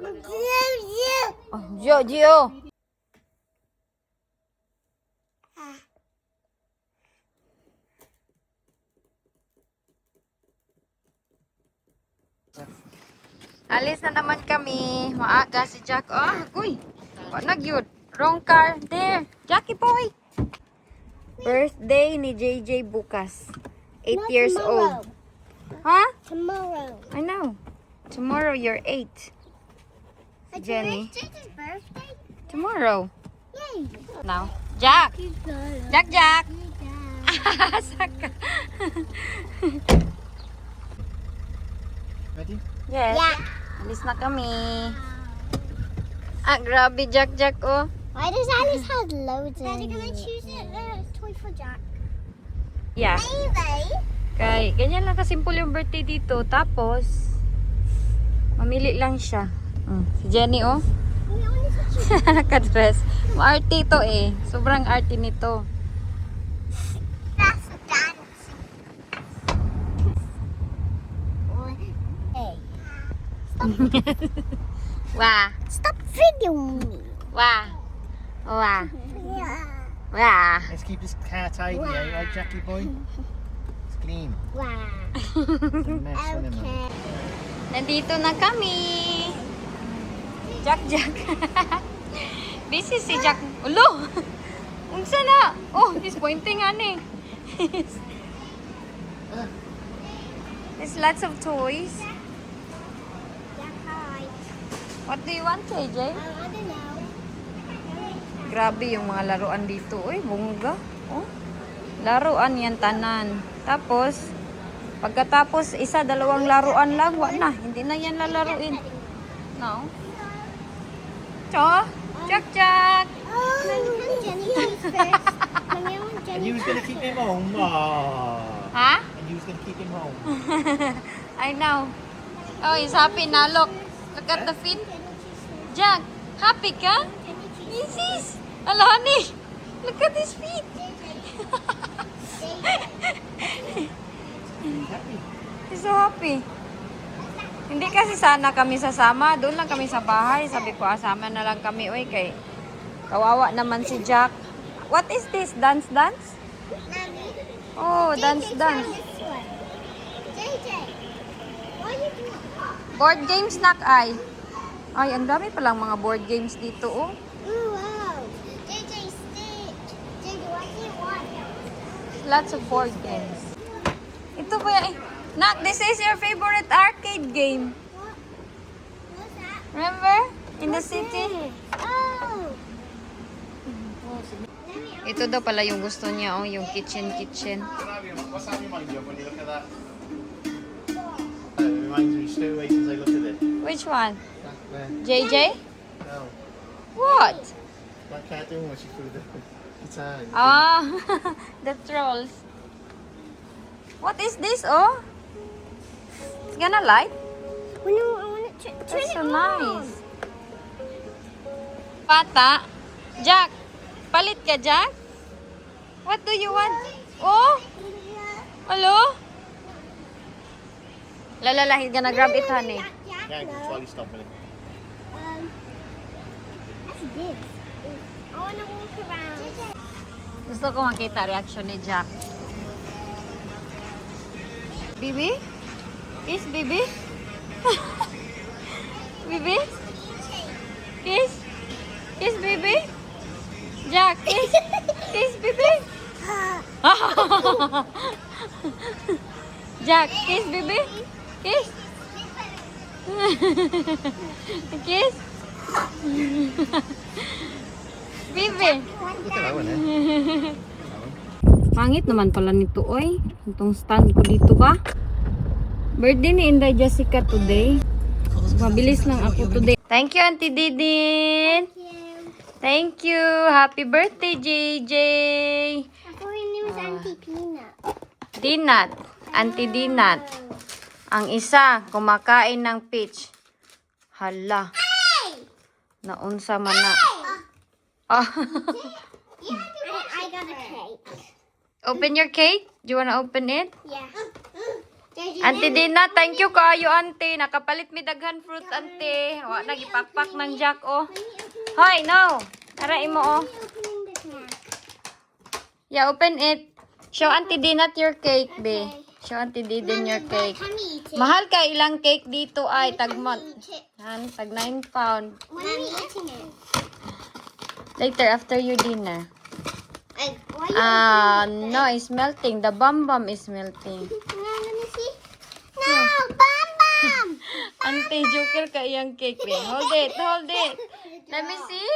Oh, Gio. Alis na naman kami. Maaga si Jack. Uy. Nagyud. Wrong car. There. Jackie boy. Birthday ni JJ bukas. 8 years old. Huh? Tomorrow. I know. Tomorrow you're 8. Jenny. JJ's birthday? Tomorrow. Yay. Now. Jack. Jack. Saka. Ready? Yes. Yeah. Alis na kami. Grabe Jack. Oh. Why does Alice have loads of Daddy, can I choose a toy for Jack? Yeah. Maybe. Kay, ganyan lang kasimple yung birthday dito. Tapos, mamili lang siya. Si Jenny, oh. Nakadress. Maarte ito eh. Sobrang arte nito. That's a dance. Hey. Wah. Stop videoing me. Wah. Wah. Yeah. Wah. Let's keep this car tidy, eh? Right, Jackie boy? It's clean. Wow. It's a mess, isn't it, man? Okay. Nandito na kami. Jack. Busy si Jack. Ulo. Unsa na? Oh, he's pointing ani. There's lots of toys. Yeah, hi. What do you want, AJ? I don't know. Grabe yung mga laruan dito. Uy, bongga. Oh. Laruan yan tanan. Tapos, pagkatapos isa, dalawang laruan lang. Na, hindi na yan lalaruin. No? Cho? Jack. Oh, Jenny first. Mommy, I want And Jenny. you was going to keep him home? Aww. Ha? And you was going to keep him home? I know. Oh, he's happy na. Look at the feet. Jack, happy ka? This is. Hello, honey. Look at his feet. Happy. He's so happy. Hindi kasi sana kami sasama. Doon lang kami sa bahay. Sabi ko, asama na lang kami. Uy, kay kawawa naman si Jack. What is this? Dance? Mommy. Oh, dance. JJ, try this one. JJ, what are you doing? Board games, nak ay. Ay, ang dami palang mga board games dito, oh. Ooh, wow. JJ, Stitch. JJ, what do you want? Lots of board games. Ito po yan. Nak, this is your favorite arcade game. What? What's that? Remember? In the city? Oh. Ito daw pala yung gusto niya, oh. Yung kitchen. What's that remind you of when you look at that? It reminds me straight away since I look at it. Which one? That there. JJ? No. What? That cartoon where she threw the guitar. Ah, the trolls. What is this, oh? It's gonna light? Oh, no, I want to turn That's it so on. nice. Bata. Jack, palit ka, Jack? What do you want? Oh? Hello? Lalala, he's gonna grab it, honey. Yeah, while he's stopping it. What's this? I want to walk around. Gusto ko makita reaction ni Jack. Bibi? Kiss, Bibi? Bibi? Kiss? Kiss, Bibi? Jack, kiss? Kiss, Bibi? Jack, kiss, Bibi? Kiss? Kiss? Bibi? Look at that one, eh? Pangit naman pala nito, oy. Itong stand ko dito ba? Birthday ni Inday Jessica today. Mabilis lang ako today. Thank you, Auntie Didin. Thank you. Happy birthday, JJ. Ako yung name is Auntie Peanut. Dinat. Auntie Dinat. Ang isa, kumakain ng peach. Hala. Naunsa man na. Oh. I got a cake. Open your cake. Do you wanna open it? Yeah. JJ, Auntie Dina, thank you kaayo, auntie. Nakapalit mi daghan fruit, auntie. Wa nagipakpak ng Jack, oh. Hoy, no. Aray mo, oh. Opening the snack. Yeah, open it. Show Auntie Dina your cake, be. Okay. Show Auntie Dina your cake. Can we eat it? Mahal ka ilang cake dito ay tagmot. Eat it. Han, tag 9 pound. When are we eating it? Later, after your dinner. Why are you No, it's melting. The bum is melting. let me see. No, Bam Bam! Auntie, joker ka iyang cake, be. Hold it, hold it. Let me see.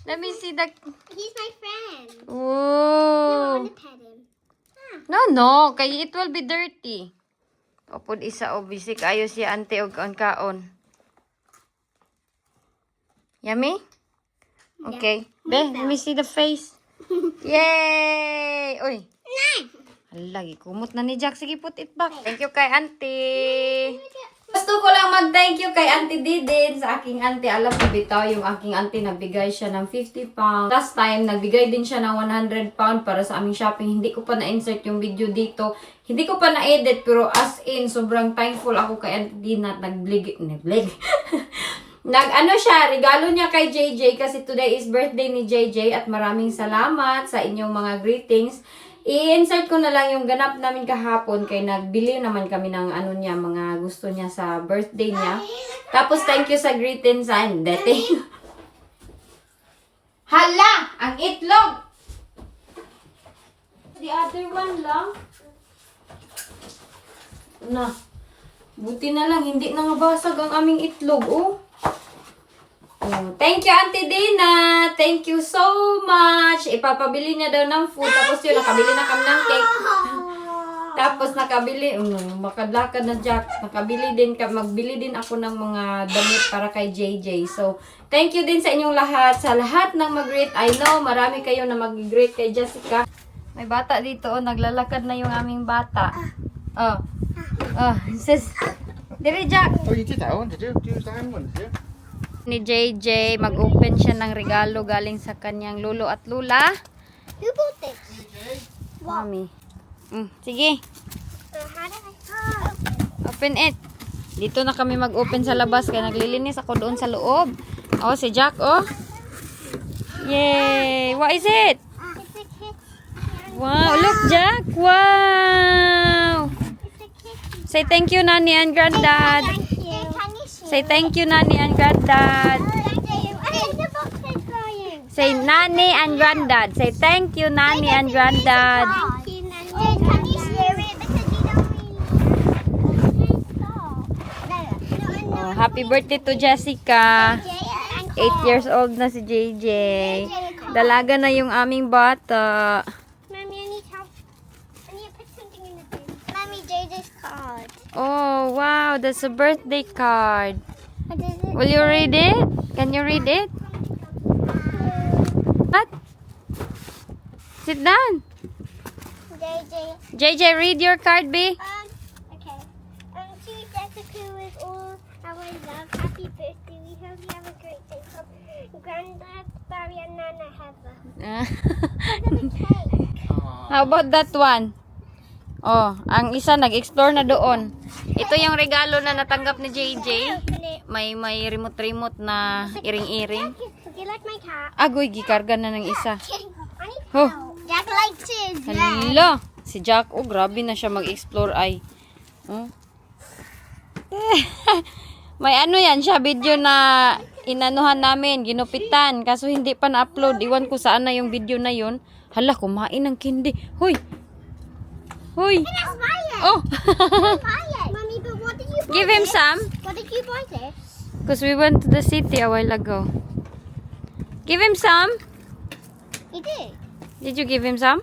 Let me see the... He's my friend. I Ooh. want to pet him. No. Kaya it will be dirty. Opod isa o bisik. Ayos si auntie og kaon. Yummy? Okay. Be, let me see the face. Yay! Uy. Lagi kumot na ni Jack. Sige, put it back. Thank you kay auntie. Gusto ko lang mag-thank you kay Auntie Didin sa aking auntie. Alam ko bitaw yung aking auntie nagbigay siya ng 50 pounds. Last time, nagbigay din siya ng 100 pounds para sa aming shopping. Hindi ko pa na-insert yung video dito. Hindi ko pa na-edit pero as in, sobrang thankful ako kay Auntie Dina. Nag-ano siya, regalo niya kay JJ kasi today is birthday ni JJ at maraming salamat sa inyong mga greetings. I-insert ko na lang yung ganap namin kahapon kay nagbili naman kami ng ano niya, mga gusto niya sa birthday niya. Tapos thank you sa greetings and dating. Hala! Ang itlog! The other one lang. Na. Buti na lang, hindi nangabasag ang aming itlog, oh. Thank you, Auntie Dina. Thank you so much. Ipapabili niya daw ng food. Tapos yun, nakabili na kami ng cake. Tapos nakabili, makadlakad na Jack. Magbili din ako ng mga damit para kay JJ. So, thank you din sa inyong lahat. Sa lahat ng mag-greet. I know, marami kayo na mag-greet kay Jessica. May bata dito, oh. Naglalakad na yung aming bata. Oh. Oh, sis. Diri, Jack. Oh, you did that one, did you? Did you use the hand one, did you? Ni JJ, mag-open siya ng regalo galing sa kanyang lolo at lula. Who bought this? Mami. Sige, How did I... open it. Dito na kami mag-open sa labas kaya naglilinis ako doon sa loob. Oh, si Jack, oh. Yay! What is it? It's a kit. Wow, look, Jack. Wow! It's a kit. Say thank you, Nani and Granddad. Thank you. Can you see? Say thank you, Nani and Granddad. Thank you. And the box is flying. Say Nani and Granddad. Say thank you, Nani and Granddad. Thank you, Nanny. Can you share it because you don't really... Oh, happy birthday to Jessica. 8 years old na si JJ. Dalaga na yung aming bata. Mommy, I need help. I need to put something in the bin. Mommy, JJ's card. Oh, wow. That's a birthday card. What is it? Will you read it? Can you read it? What? Sit down. JJ. JJ, read your card, B. Okay. To Jessica with all our love, happy birthday. We hope you have a great day from Granddad, Barry, and Nana Heather. Look at the cake. How about that one? Oh, ang isa nag-explore na doon. Ito yung regalo na natanggap ni JJ. Open it. May remote na iring-iring. Would you like my cat? Agoy, gikarga na ng isa. I need Oh. help. Jack likes his. Hala, si Jack, oh, grabe na siya mag-explore ay. Oh. May ano yan siya, video na inanuhan namin, ginupitan. Kaso hindi pa na-upload. Iwan ko saan na yung video na yun. Hala, kumain ng candy. Hoy! Hoy! That's mine. Oh! Mommy, but what did you buy? Give him this? some. What did you buy this? Because we went to the city a while ago. Give him some. You did. Did you give him some?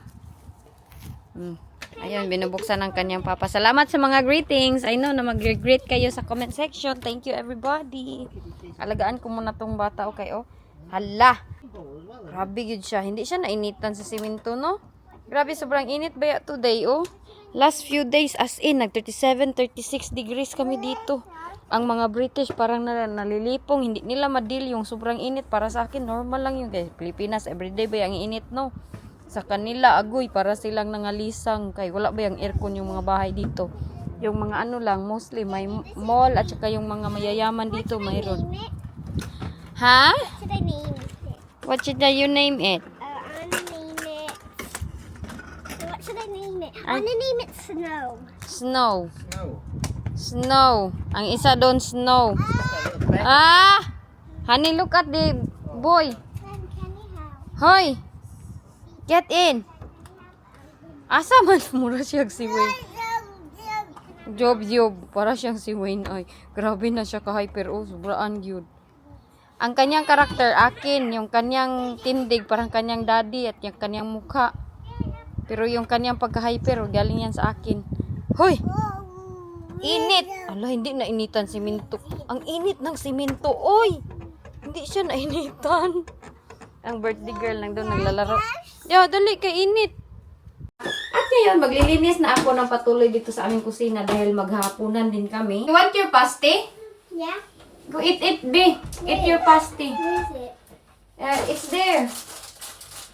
Ayun, binubuksan ng kanyang papa. Salamat sa mga greetings. I know na mag-greet kayo sa comment section. Thank you everybody. Alagaan ko muna tong bata, okay, oh. Hala. Grabe yun siya. Hindi siya nainitan sa simento, no? Grabe, sobrang init ba today, oh. Last few days, as in, nag 37, 36 degrees kami dito. Ang mga British parang nalilipong. Hindi nila madil yung sobrang init. Para sa akin, normal lang yun. Kaya Pilipinas, everyday ba yung init, no? Sa kanila, agoy, para silang nangalisang. Kaya wala ba yung aircon yung mga bahay dito? Yung mga ano lang, mostly may mall at saka yung mga mayayaman dito mayroon. Name it? Ha? Should I name it? What should you name it? I'm gonna name it. What should I name it? I'm gonna name it Snow. Snow. No. Snow. Ang isa doon, snow. Ah! Honey, look at the boy. Then can you help? Hoy! Get in. Asa man mura siyang si Wayne. Job. Para siyang si Wayne. Ay, grabe na siya ka-hyper. Oh, sobraan yun. Ang kanyang karakter, akin. Yung kanyang tindig, parang kanyang daddy at yung kanyang mukha. Pero yung kanyang pagka-hyper, galing yan sa akin. Hoy! Init! Ala, hindi na initan simento. Ang init ng simento. Oy! Hindi siya nainitan. Ang birthday girl lang doon naglalaro. Yo, dali kay init. At ngayon, maglilinis na ako ng patuloy dito sa aming kusina dahil maghahapunan din kami. You want your pasty? Yeah. Go eat it, be. Eat your pasty. Where is it? It's there.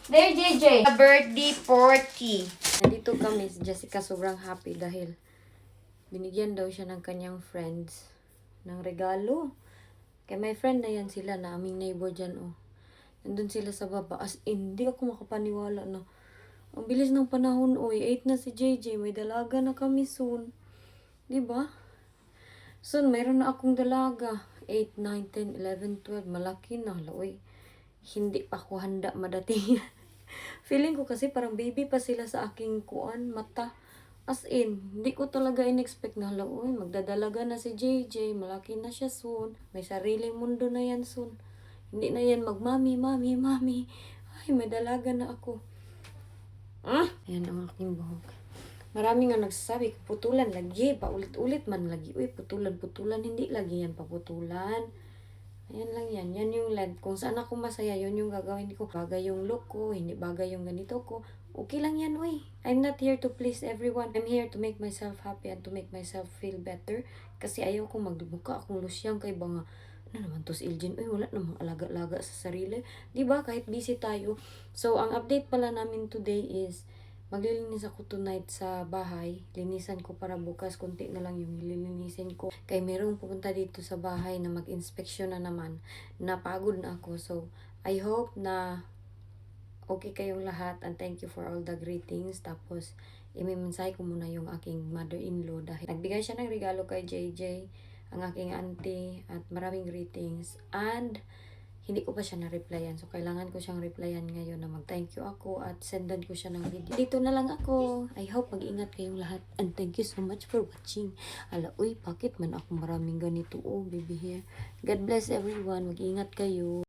There, JJ. A birthday party. Nandito kami, si Jessica sobrang happy dahil binigyan daw siya ng kanyang friends ng regalo. Kaya may friend na yan sila na aming neighbor dyan, oh. Nandun sila sa baba. As in, hindi ako makapaniwala na ang bilis ng panahon, oy. 8 na si JJ. May dalaga na kami soon. Diba? Soon, mayroon na akong dalaga. 8, 9, 10, 11, 12. Malaki na. Hala, oy. Hindi pa ako handa madating. Feeling ko kasi parang baby pa sila sa aking mata. As in, hindi ko talaga in-expect na, hala, oy, magdadalaga na si JJ. Malaki na siya soon. May sariling mundo na yan soon. Hindi na yan mami. Ay, may dalaga na ako. Ayan ang aking buhok. Marami nga nagsasabi, putulan lagi. Paulit-ulit man lagi. Uy, putulan. Hindi lagi yan paputulan. Ayan lang yan. Yan yung length. Kung saan ako masaya, yun yung gagawin ko. Bagay yung look ko, hindi bagay yung ganito ko. Okay lang yan, uy. I'm not here to please everyone. I'm here to make myself happy and to make myself feel better. Kasi ayaw kong magbuka akong lusyang kay banga. Ano naman to si Ilgin? Uy, wala namang alaga-alaga sa sarili. Diba? Kahit busy tayo. So, ang update pala namin today is maglilinis ako tonight sa bahay. Linisan ko para bukas. Kunti na lang yung lilinisin ko. Kaya merong pupunta dito sa bahay na mag-inspection na naman. Napagod na ako. So, I hope na okay kayong lahat. And thank you for all the greetings. Tapos, imimensahe ko muna yung aking mother-in-law dahil nagbigay siya ng regalo kay JJ, ang aking auntie, at maraming greetings. And hindi ko pa siya na-replyan. So, kailangan ko siyang replyan ngayon na mag-thank you ako at sendan ko siya ng video. Dito na lang ako. I hope mag-ingat kayong lahat. And thank you so much for watching. Ala, uy, bakit man ako maraming ganito? Oh, baby hair. God bless everyone. Mag-ingat kayo.